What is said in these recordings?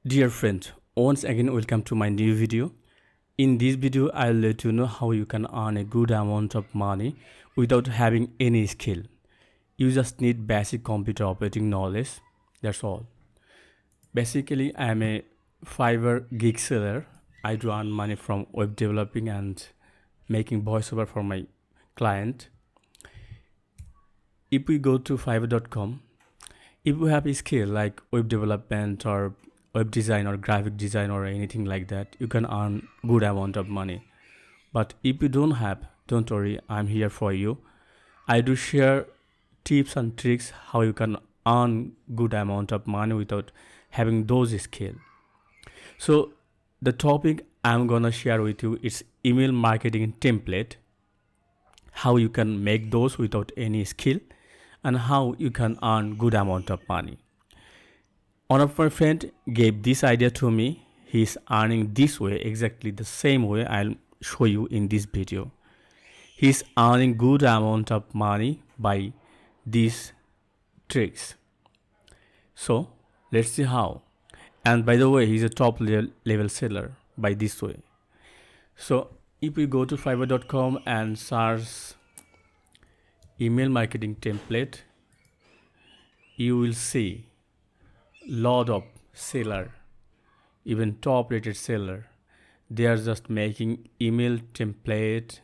Dear friend, once again welcome to my new video. In this video, I'll let you know how you can earn a good amount of money without having any skill. You just need basic computer operating knowledge. That's all. Basically, I'm a Fiverr Gig seller. I do earn money from web developing and making voiceover for my client. If we go to fiverr.com, if you have a skill like web development or web design or graphic design or anything like that, you can earn good amount of money. But if you don't have, don't worry, I'm here for you. I do share tips and tricks how you can earn good amount of money without having those skills. So the topic I'm gonna share with you is email marketing template, how you can make those without any skill and how you can earn good amount of money. One of my friend gave this idea to me. He's earning this way, exactly the same way I'll show you in this video. He's earning good amount of money by these tricks. So let's see how. And by the way, he's a top level seller by this way. So if we go to fiverr.com and search email marketing template, you will see lot of seller, even top rated seller. They are just making email template,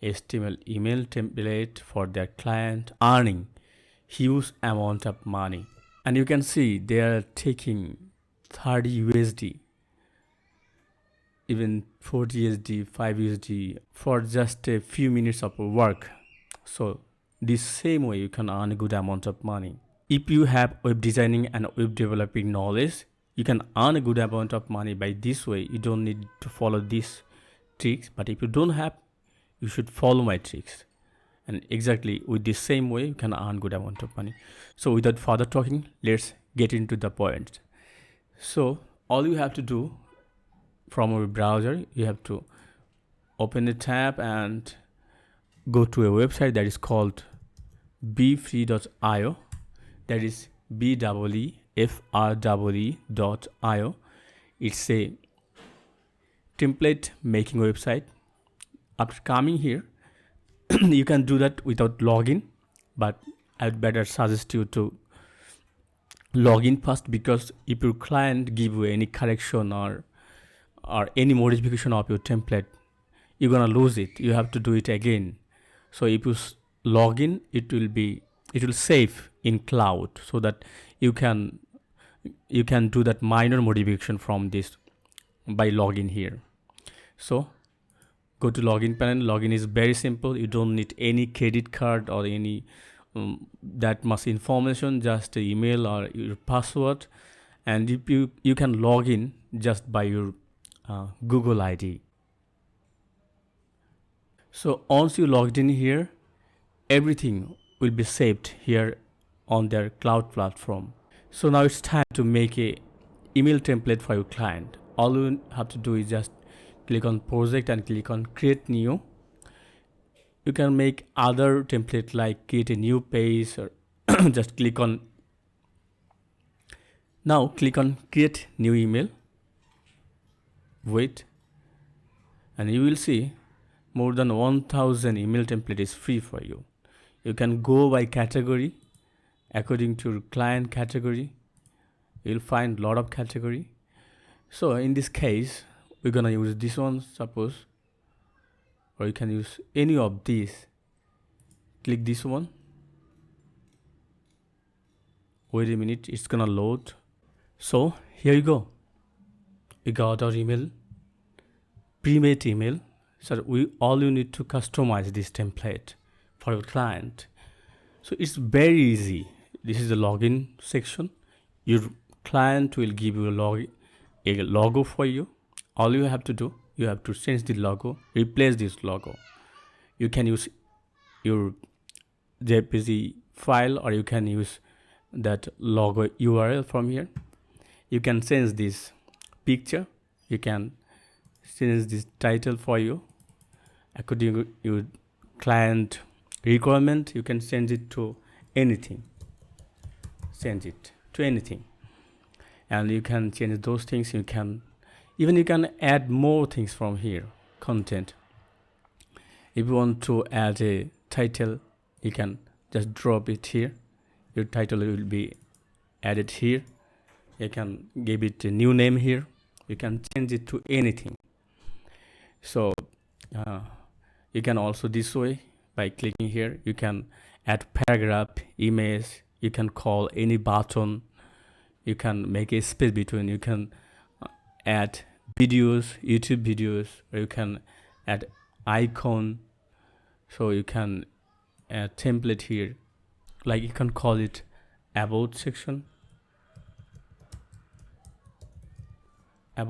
HTML email template for their client, earning huge amount of money. And you can see they are taking 30 USD, even 40 USD, 5 USD for just a few minutes of work. So this same way you can earn a good amount of money. If you have web designing and web developing knowledge, you can earn a good amount of money by this way. You don't need to follow these tricks, but if you don't have, you should follow my tricks. And exactly with the same way, you can earn good amount of money. So without further talking, let's get into the point. So all you have to do from your browser, you have to open a tab and go to a website that is called befree.io. That is BEEFREE.io. It's a template making website. After coming here, you can do that without login, but I'd better suggest you to log in first, because if your client give you any correction or any modification of your template, you're gonna lose it. You have to do it again. So if you log in, it will save in cloud, so that you can do that minor modification from this by login here. So go to login panel. Login is very simple. You don't need any credit card or any that much information, just the email or your password. And if you can log in just by your Google ID. So once you logged in here, everything will be saved here on their cloud platform. So now it's time to make a email template for your client. All you have to do is just click on project and click on create new. You can make other template like create a new page, or just click on create new email. Wait, and you will see more than 1000 email template is free for you. You can go by category according to your client category. You'll find a lot of category. So in this case, we're gonna use this one, suppose, or you can use any of these. Click this one. Wait a minute, it's gonna load. So here you go. We got our email, pre-made email. So all you need to customize this template for your client. So it's very easy. This is the login section. Your client will give you a logo for you. All you have to do, you have to change the logo, replace this logo. You can use your JPG file, or you can use that logo URL from here. You can change this picture. You can change this title for you according to your client requirement. You can change it to anything. and you can change those things. You can add more things from here. Content, if you want to add a title, you can just drop it here. Your title will be added here. You can give it a new name here. You can change it to anything. So you can also this way, by clicking here, you can add paragraph, image, you can call any button, you can make a space between, you can add videos, YouTube videos, or you can add icon. So you can add template here, like you can call it about section, and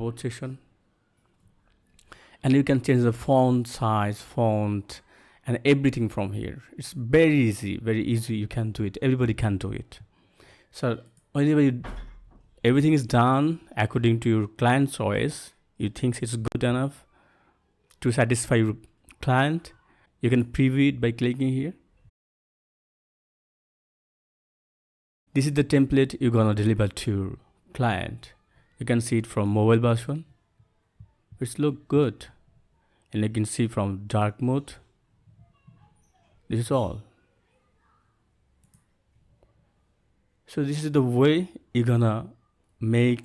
you can change the font size, font, and everything from here. It's very easy. You can do it. Everybody can do it. So whenever everything is done according to your client choice, you think it's good enough to satisfy your client, you can preview it by clicking here. This is the template you're gonna deliver to your client. You can see it from mobile version. It's look good, and you can see from dark mode. This is all. So this is the way you're gonna make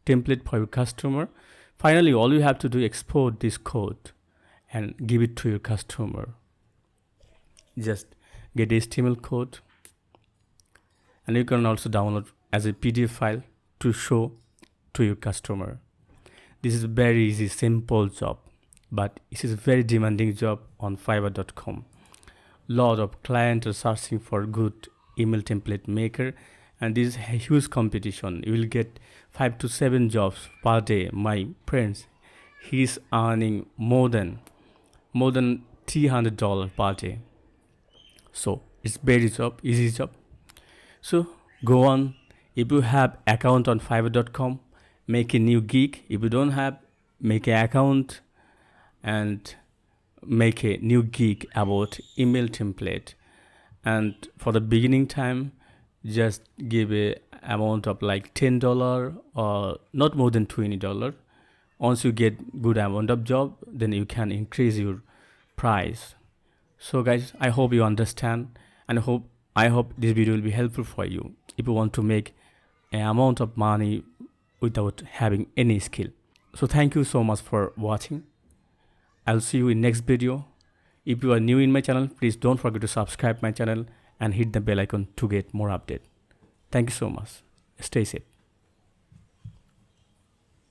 template for your customer. Finally, all you have to do, export this code and give it to your customer. Just get HTML code, and you can also download as a PDF file to show to your customer. This is a very easy, simple job, but it is a very demanding job on Fiverr.com. Lot of clients are searching for good email template maker, and this is a huge competition. You will get 5 to 7 jobs per day. My friends, he's earning more than $300 per day. So it's very easy job. So go on. If you have account on Fiverr.com, make a new gig. If you don't have, make an account and make a new gig about email template. And for the beginning time, just give a amount of like $10 or not more than $20. Once you get good amount of job, then you can increase your price. So guys, I hope you understand, and I hope this video will be helpful for you if you want to make an amount of money without having any skill. So thank you so much for watching. I'll see you in next video. If you are new in my channel, please don't forget to subscribe my channel and hit the bell icon to get more update. Thank you so much. Stay safe.